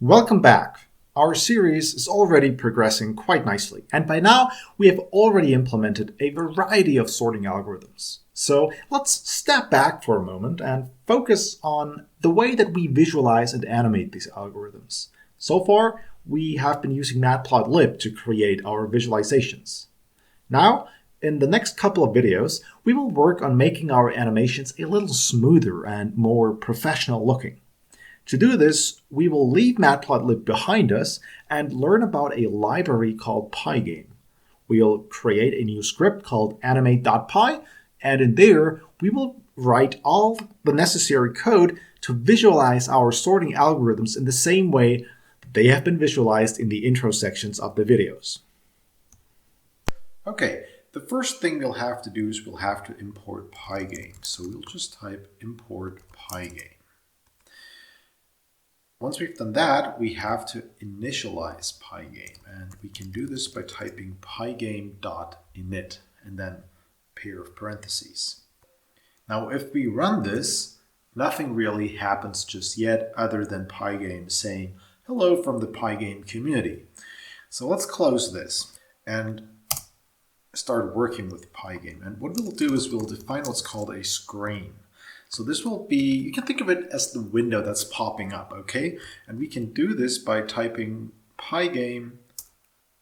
Welcome back. Our series is already progressing quite nicely, and by now we have already implemented a variety of sorting algorithms. So let's step back for a moment and focus on the way that we visualize and animate these algorithms. So far, we have been using Matplotlib to create our visualizations. Now, in the next couple of videos, we will work on making our animations a little smoother and more professional looking. To do this, we will leave Matplotlib behind us and learn about a library called Pygame. We'll create a new script called animate.py, and in there, we will write all the necessary code to visualize our sorting algorithms in the same way they have been visualized in the intro sections of the videos. Okay, the first thing we'll have to do is we'll have to import Pygame. So we'll just type import Pygame. Once we've done that, we have to initialize Pygame, and we can do this by typing pygame.init and then a pair of parentheses. Now, if we run this, nothing really happens just yet other than Pygame saying hello from the Pygame community. So let's close this and start working with Pygame. And what we'll do is we'll define what's called a screen. So this will be, you can think of it as the window that's popping up, okay? And we can do this by typing pygame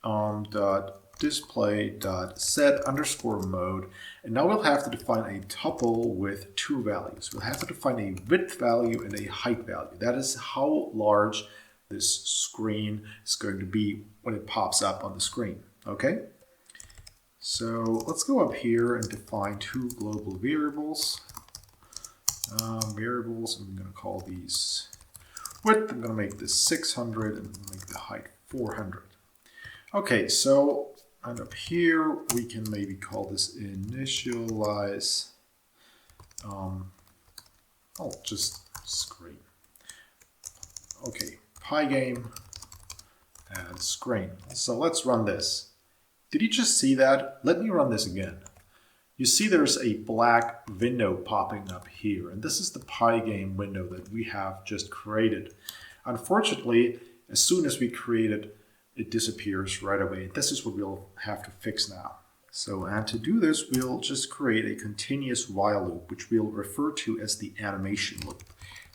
.display.set_mode. And now we'll have to define a tuple with two values. We'll have to define a width value and a height value. That is how large this screen is going to be when it pops up on the screen, okay? So let's go up here and define two global variables. I'm going to call these width. I'm going to make this 600 and make the height 400. Okay, so and up here we can maybe call this initialize. Just screen. Okay, Pygame and screen. So let's run this. Did you just see that? Let me run this again. You see there's a black window popping up here, and this is the Pygame window that we have just created. Unfortunately, as soon as we create it, it disappears right away. This is what we'll have to fix now. So, and to do this, we'll just create a continuous while loop, which we'll refer to as the animation loop.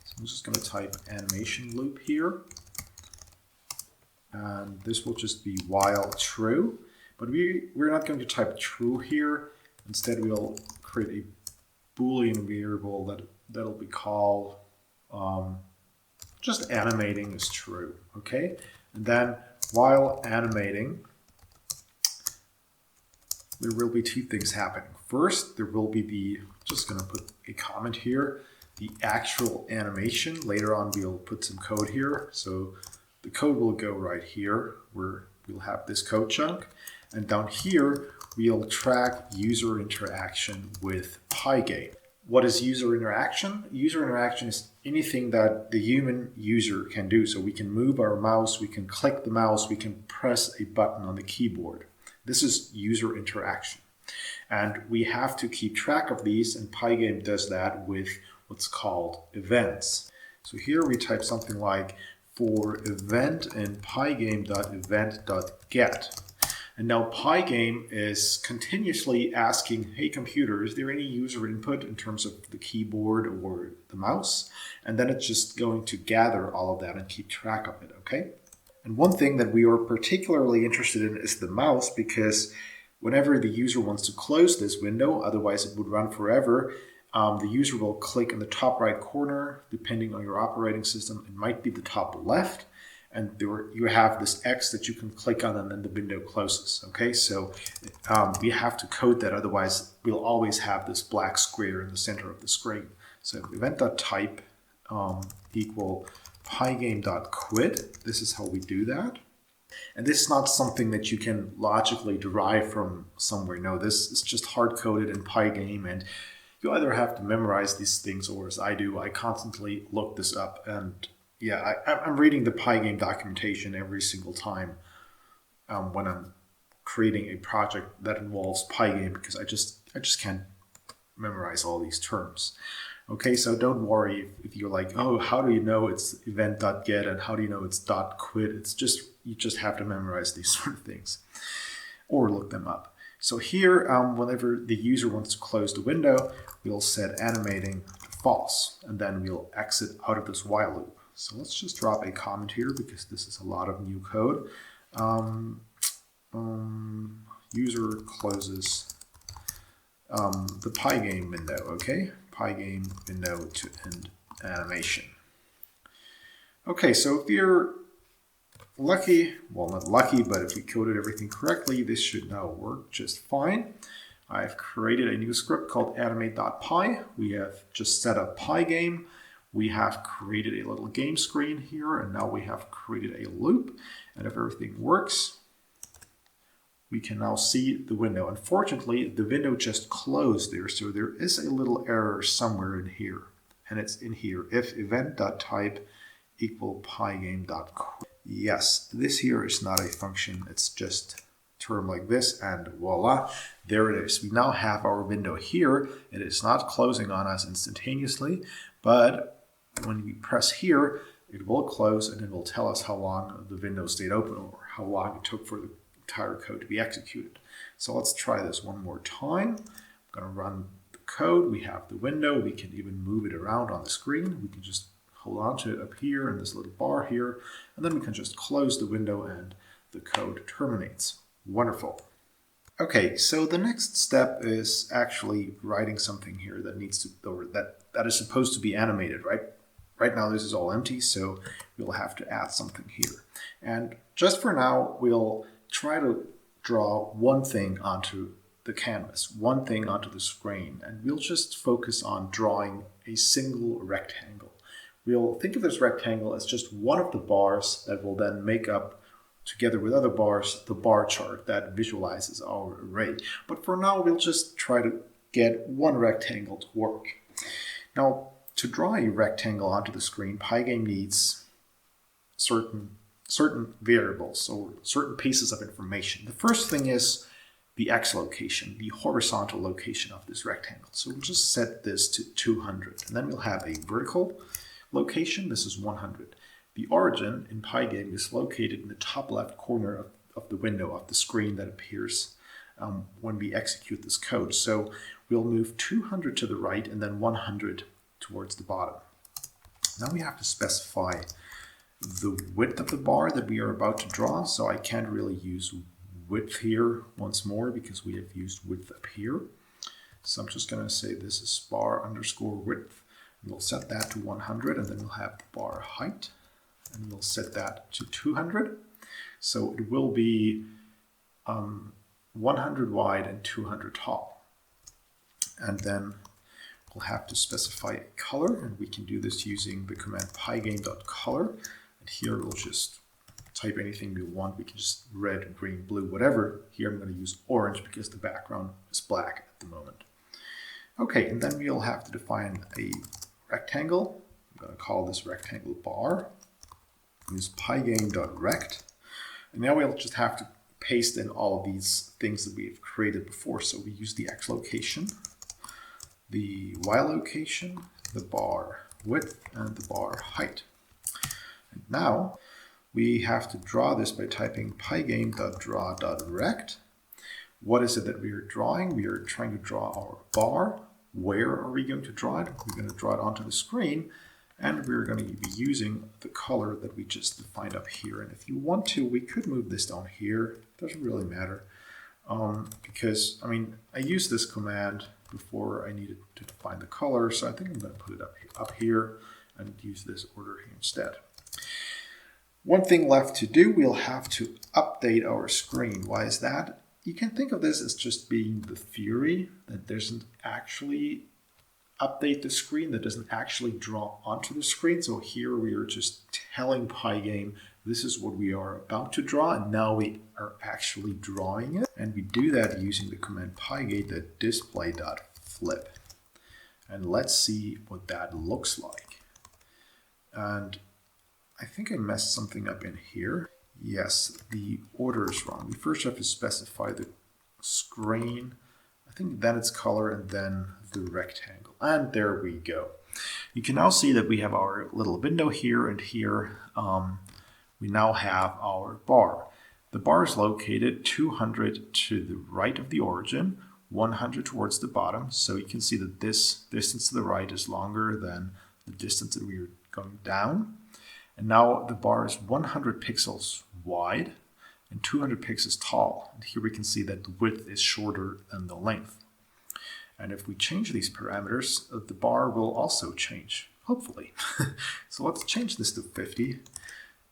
So I'm just going to type animation loop here, and this will just be while true, but we're not going to type true here. Instead, we'll create a Boolean variable that'll be called just animating is true, okay? And then while animating, there will be two things happening. First, there will be just going to put a comment here, the actual animation. Later on, we'll put some code here. So the code will go right here where we'll have this code chunk. And down here, we'll track user interaction with Pygame. What is user interaction? User interaction is anything that the human user can do. So we can move our mouse, we can click the mouse, we can press a button on the keyboard. This is user interaction. And we have to keep track of these, and Pygame does that with what's called events. So here we type something like for event in pygame.event.get. And now Pygame is continuously asking, hey computer, is there any user input in terms of the keyboard or the mouse? And then it's just going to gather all of that and keep track of it, okay? And one thing that we are particularly interested in is the mouse, because whenever the user wants to close this window, otherwise it would run forever, the user will click in the top right corner. Depending on your operating system, it might be the top left. And you have this X that you can click on, and then the window closes. Okay, so we have to code that, otherwise we'll always have this black square in the center of the screen. So event.type equal pygame.quit. This is how we do that. And this is not something that you can logically derive from somewhere. No, this is just hard coded in Pygame, and you either have to memorize these things, or as I do, I constantly look this up. And yeah, I'm reading the Pygame documentation every single time when I'm creating a project that involves Pygame, because I just can't memorize all these terms. Okay, so don't worry if you're like, oh, how do you know it's event.get and how do you know it's .quit? It's just, you just have to memorize these sort of things or look them up. So here, whenever the user wants to close the window, we'll set animating to false, and then we'll exit out of this while loop. So let's just drop a comment here because this is a lot of new code. User closes the Pygame window, okay? Pygame window to end animation. Okay, so if you're lucky, well, not lucky, but if we coded everything correctly, this should now work just fine. I've created a new script called animate.py. We have just set up Pygame. We have created a little game screen here, and now we have created a loop. And if everything works, we can now see the window. Unfortunately, the window just closed there, so there is a little error somewhere in here. And it's in here, if event.type equal pygame.quit. Yes, this here is not a function, it's just a term like this, and voila, there it is. We now have our window here. It is not closing on us instantaneously, but when we press here, it will close and it will tell us how long the window stayed open or how long it took for the entire code to be executed. So let's try this one more time. I'm going to run the code. We have the window. We can even move it around on the screen. We can just hold on to it up here in this little bar here, and then we can just close the window and the code terminates. Wonderful. Okay, so the next step is actually writing something here that needs to, or that is supposed to be animated, right? Right now this is all empty, so we'll have to add something here. And just for now, we'll try to draw one thing onto the canvas, one thing onto the screen, and we'll just focus on drawing a single rectangle. We'll think of this rectangle as just one of the bars that will then make up, together with other bars, the bar chart that visualizes our array. But for now, we'll just try to get one rectangle to work. Now, to draw a rectangle onto the screen, Pygame needs certain variables or certain pieces of information. The first thing is the x location, the horizontal location of this rectangle. So we'll just set this to 200, and then we'll have a vertical location. This is 100. The origin in Pygame is located in the top left corner of the window of the screen that appears when we execute this code. So we'll move 200 to the right and then 100 towards the bottom. Now we have to specify the width of the bar that we are about to draw. So I can't really use width here once more because we have used width up here. So I'm just going to say this is bar underscore width. And we'll set that to 100, and then we'll have the bar height, and we'll set that to 200. So it will be 100 wide and 200 tall. And then we'll have to specify a color, and we can do this using the command pygame.color. And here we'll just type anything we want. We can just red, green, blue, whatever. Here I'm going to use orange because the background is black at the moment. Okay, and then we'll have to define a rectangle. I'm going to call this rectangle bar. Use pygame.rect. And now we'll just have to paste in all of these things that we've created before. So we use the x location, the y location, the bar width, and the bar height. And now we have to draw this by typing pygame.draw.rect. What is it that we are drawing? We are trying to draw our bar. Where are we going to draw it? We're going to draw it onto the screen, and we're going to be using the color that we just defined up here. And if you want to, we could move this down here. It doesn't really matter because, I mean, I used this command before I needed to define the color, so I think I'm going to put it up here and use this order here instead. One thing left to do, we'll have to update our screen. Why is that? You can think of this as just being the theory that doesn't actually update the screen, that doesn't actually draw onto the screen. So here we are just telling Pygame this is what we are about to draw, and now we are actually drawing it. And we do that using the command pygame.display.flip. And let's see what that looks like. And I think I messed something up in here. Yes, the order is wrong. We first have to specify the screen, I think then its color, and then the rectangle. And there we go. You can now see that we have our little window here, and here we now have our bar. The bar is located 200 to the right of the origin, 100 towards the bottom. So you can see that this distance to the right is longer than the distance that we are going down. And now the bar is 100 pixels wide and 200 pixels tall. And here we can see that the width is shorter than the length. And if we change these parameters, the bar will also change, hopefully. So let's change this to 50.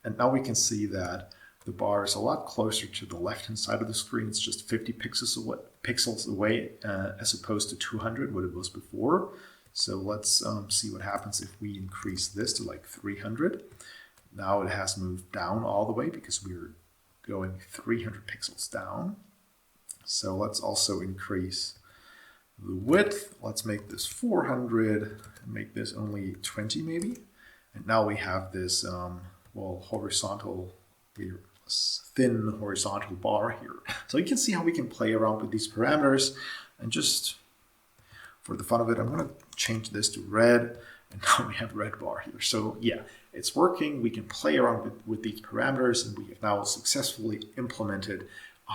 And now we can see that the bar is a lot closer to the left-hand side of the screen. It's just 50 pixels away as opposed to 200, what it was before. So let's see what happens if we increase this to like 300. Now it has moved down all the way because we're going 300 pixels down. So let's also increase the width. Let's make this 400 and make this only 20 maybe. And now we have this horizontal, thin horizontal bar here. So you can see how we can play around with these parameters. And just for the fun of it, I'm going to change this to red. And now we have red bar here. So yeah, it's working. We can play around with these parameters, and we have now successfully implemented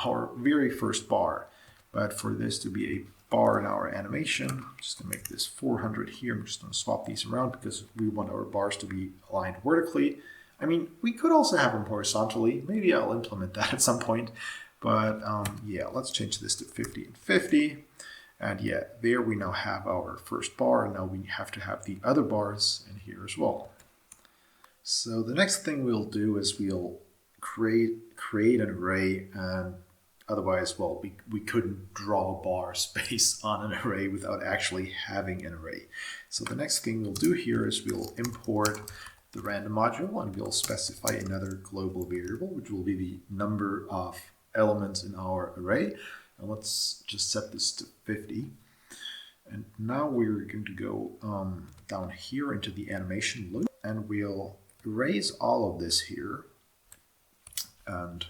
our very first bar. But for this to be a bar in our animation, I'm just going to make this 400 here. I'm just going to swap these around because we want our bars to be aligned vertically. I mean, we could also have them horizontally. Maybe I'll implement that at some point. But yeah, let's change this to 50 and 50. And yeah, there we now have our first bar. And now we have to have the other bars in here as well. So the next thing we'll do is we'll create an array. And otherwise, well, we couldn't draw bars based on an array without actually having an array. So the next thing we'll do here is we'll import the random module, and we'll specify another global variable, which will be the number of elements in our array. And let's just set this to 50. And now we're going to go down here into the animation loop, and we'll erase all of this here. And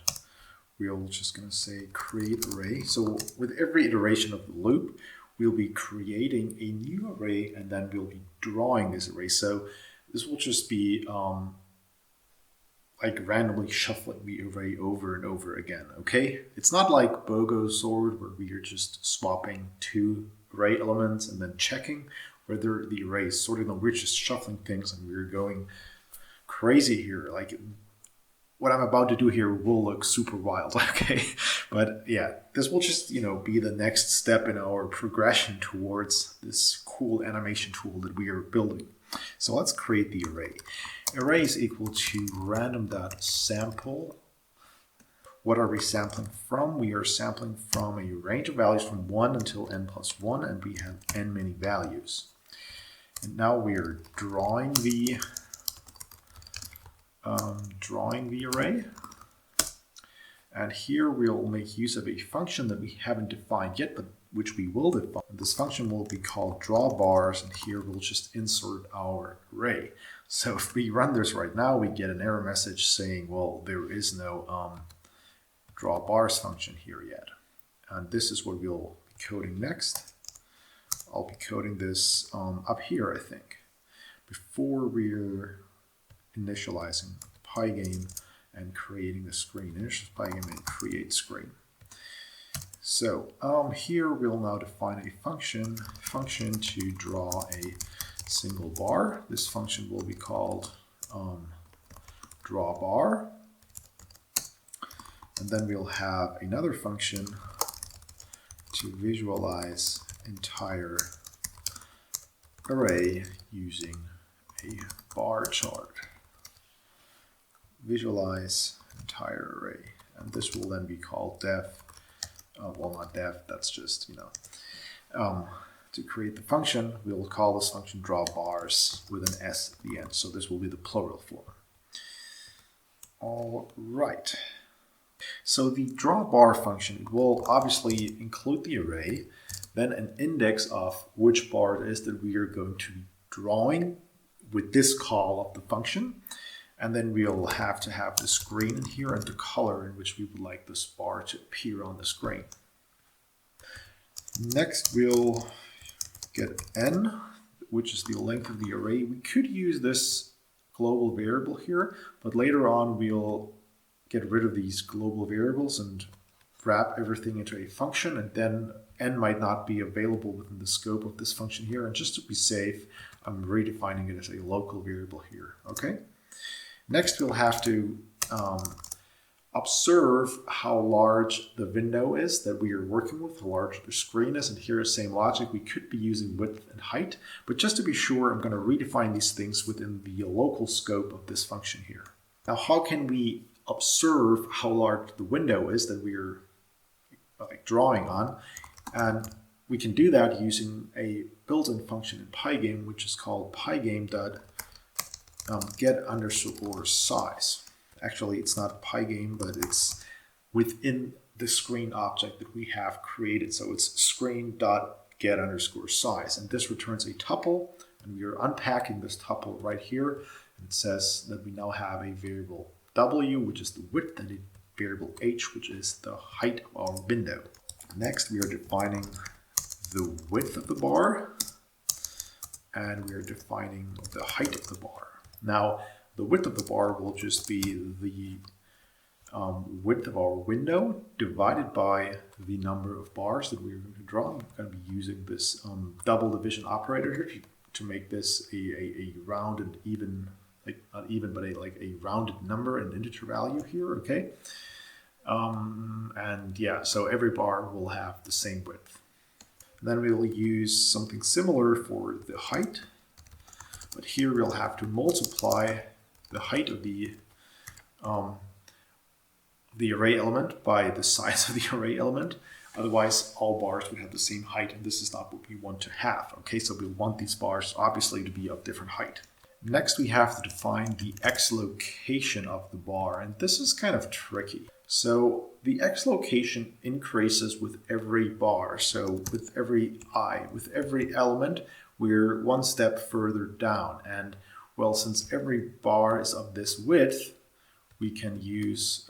we're just going to say create array. So with every iteration of the loop, we'll be creating a new array, and then we'll be drawing this array. So this will just be like randomly shuffling the array over and over again, okay? It's not like BOGO sort where we are just swapping two array elements and then checking whether the array is sorted. No, we're just shuffling things and we're going crazy here. Like what I'm about to do here will look super wild, okay? But yeah, this will just, be the next step in our progression towards this cool animation tool that we are building. So let's create the array. Array is equal to random.sample. What are we sampling from? We are sampling from a range of values from 1 until n+1, and we have n many values. And now we are drawing the array. And here we'll make use of a function that we haven't defined yet, but which we will define. This function will be called drawBars, and here we'll just insert our array. So if we run this right now, we get an error message saying, well, there is no drawBars function here yet. And this is what we'll be coding next. I'll be coding this up here, I think, before we're initializing Pygame and creating the screen. Initialize Pygame and create screen. So here we'll now define a function to draw a single bar. This function will be called drawBar. And then we'll have another function to visualize entire array using a bar chart. Visualize entire array. And this will then be called def. Well, not def, that's just, to create the function, we'll call this function drawBars with an S at the end. So this will be the plural form. All right. So the drawBar function will obviously include the array, then an index of which bar it is that we are going to be drawing with this call of the function. And then we'll have to have the screen in here and the color in which we would like this bar to appear on the screen. Next, we'll get n, which is the length of the array. We could use this global variable here, but later on we'll get rid of these global variables and wrap everything into a function, and then n might not be available within the scope of this function here. And just to be safe, I'm redefining it as a local variable here. Okay. Next, we'll have to observe how large the window is that we are working with, how large the screen is. And here is same logic. We could be using width and height, but just to be sure, I'm going to redefine these things within the local scope of this function here. Now, how can we observe how large the window is that we are drawing on? And we can do that using a built-in function in Pygame, which is called pygame.get_size. Actually, it's not Pygame, but it's within the screen object that we have created. So it's screen.get_size. And this returns a tuple, and we are unpacking this tuple right here. And it says that we now have a variable w, which is the width, and a variable h, which is the height of our window. Next, we are defining the width of the bar, and we are defining the height of the bar. Now, the width of the bar will just be the width of our window divided by the number of bars that we're going to draw. I'm going to be using this double division operator here to make this a rounded even, not even, but a rounded number, an integer value here, okay? And yeah, so every bar will have the same width. Then we'll use something similar for the height, but here we'll have to multiply the height of the array element by the size of the array element. Otherwise, all bars would have the same height, and this is not what we want to have. Okay, so we want these bars obviously to be of different height. Next, we have to define the x location of the bar, and this is kind of tricky. So the x location increases with every bar. So with every with every element, we're one step further down. And well, since every bar is of this width, we can use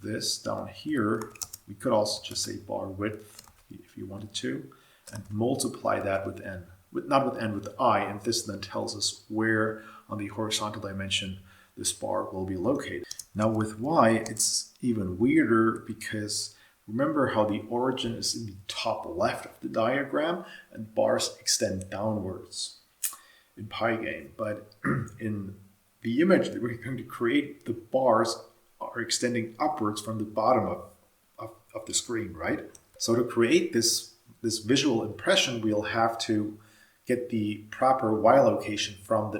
this down here. We could also just say bar width if you wanted to, and multiply that with n. Not with n, with I, and this then tells us where on the horizontal dimension this bar will be located. Now with y, it's even weirder because remember how the origin is in the top left of the diagram and bars extend downwards in Pygame. But in the image that we're going to create, the bars are extending upwards from the bottom of the screen, right? So to create this visual impression, we'll have to get the proper y location from the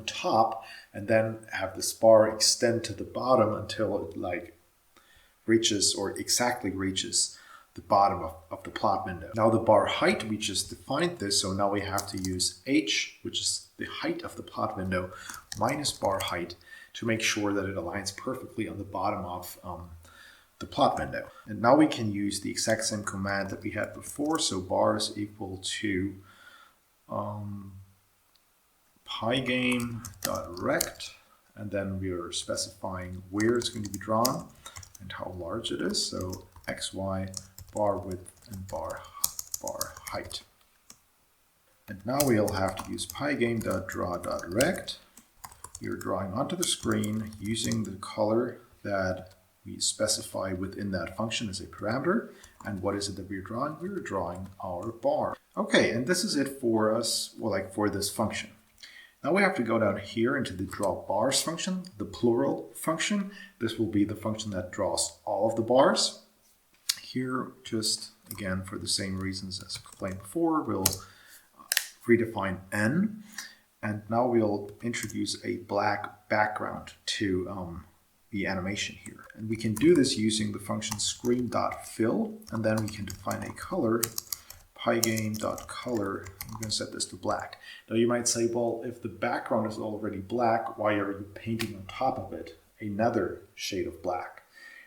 top, and then have this bar extend to the bottom until it reaches, or exactly reaches, the bottom of the plot window. Now the bar height, we just defined this, so now we have to use h, which is the height of the plot window, minus bar height, to make sure that it aligns perfectly on the bottom of the plot window. And now we can use the exact same command that we had before, so bar is equal to pygame.rect, and then we are specifying where it's going to be drawn and how large it is, so xy, bar width, and bar height. And now we'll have to use pygame.draw.rect. We are drawing onto the screen using the color that we specify within that function as a parameter. And what is it that we're drawing? We're drawing our bar. Okay, and this is it for us, for this function. Now we have to go down here into the draw bars function, the plural function. This will be the function that draws all of the bars. Here, just again, for the same reasons as explained before, we'll redefine n. And now we'll introduce a black background to the animation here. And we can do this using the function screen.fill, and then we can define a color, pygame.color. I'm going to set this to black. Now you might say, well, if the background is already black, why are you painting on top of it another shade of black?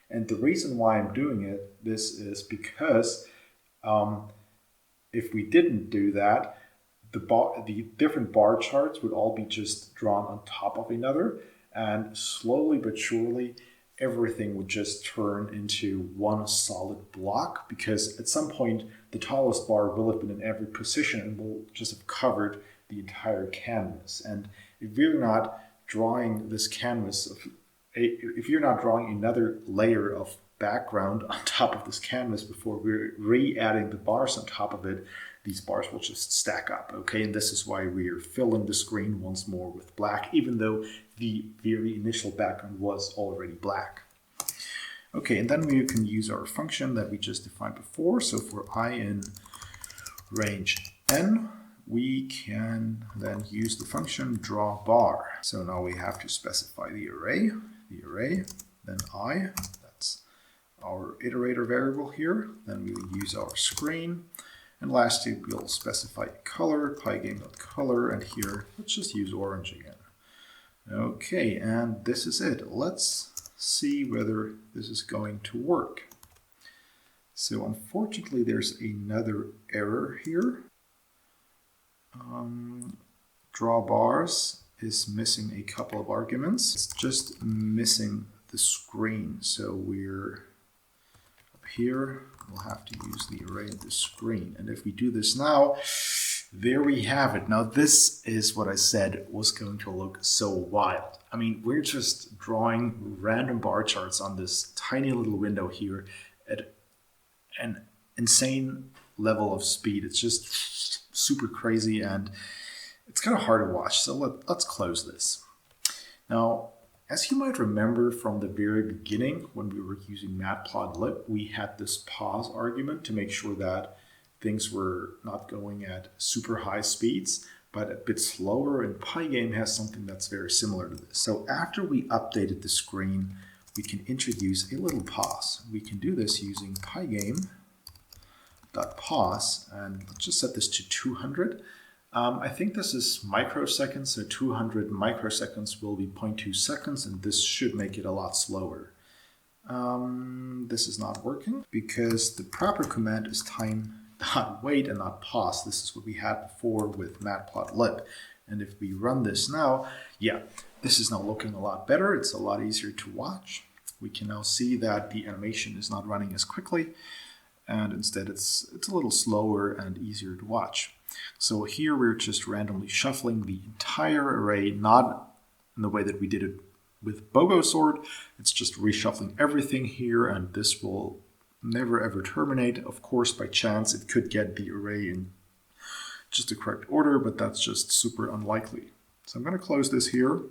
And the reason why I'm doing this is because if we didn't do that, the different bar charts would all be just drawn on top of another, and slowly but surely everything would just turn into one solid block, because at some point the tallest bar will have been in every position and will just have covered the entire canvas. And if you're not drawing this canvas, if you're not drawing another layer of background on top of this canvas before we're re-adding the bars on top of it, these bars will just stack up, okay? And this is why we're filling the screen once more with black, even though the very initial background was already black. Okay, and then we can use our function that we just defined before. So for I in range n, we can then use the function draw bar. So now we have to specify the array, then I, that's our iterator variable here. Then we will use our screen. And lastly, we'll specify color, pygame.color, and here, let's just use orange again. Okay, and this is it. Let's see whether this is going to work. So unfortunately, there's another error here. Draw bars is missing a couple of arguments. It's just missing the screen. So we're up here. We'll have to use the array of the screen. And if we do this now, there we have it. Now this is what I said was going to look so wild. I mean, we're just drawing random bar charts on this tiny little window here at an insane level of speed. It's just super crazy and it's kind of hard to watch. So let's close this. Now, as you might remember from the very beginning when we were using Matplotlib, we had this pause argument to make sure that things were not going at super high speeds, but a bit slower, and Pygame has something that's very similar to this. So after we updated the screen, we can introduce a little pause. We can do this using pygame.pause, and let's just set this to 200. I think this is microseconds, so 200 microseconds will be 0.2 seconds, and this should make it a lot slower. This is not working because the proper command is time.wait and not pause. This is what we had before with Matplotlib. And if we run this now, yeah, this is now looking a lot better. It's a lot easier to watch. We can now see that the animation is not running as quickly, and instead it's a little slower and easier to watch. So here we're just randomly shuffling the entire array, not in the way that we did it with Bogosort. It's just reshuffling everything here, and this will never ever terminate. Of course, by chance, it could get the array in just the correct order, but that's just super unlikely. So I'm going to close this here.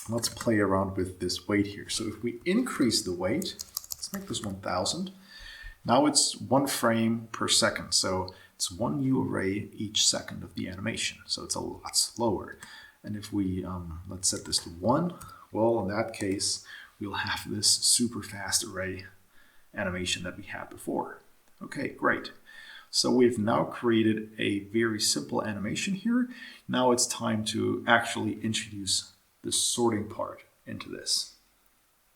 Let's play around with this weight here. So if we increase the weight, let's make this 1000. Now it's 1 frame per second. So it's 1 new array each second of the animation. So it's a lot slower. And if we, let's set this to 1, well, in that case, we'll have this super fast array animation that we had before. Okay, great. So we've now created a very simple animation here. Now it's time to actually introduce the sorting part into this.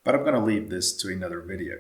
But I'm going to leave this to another video.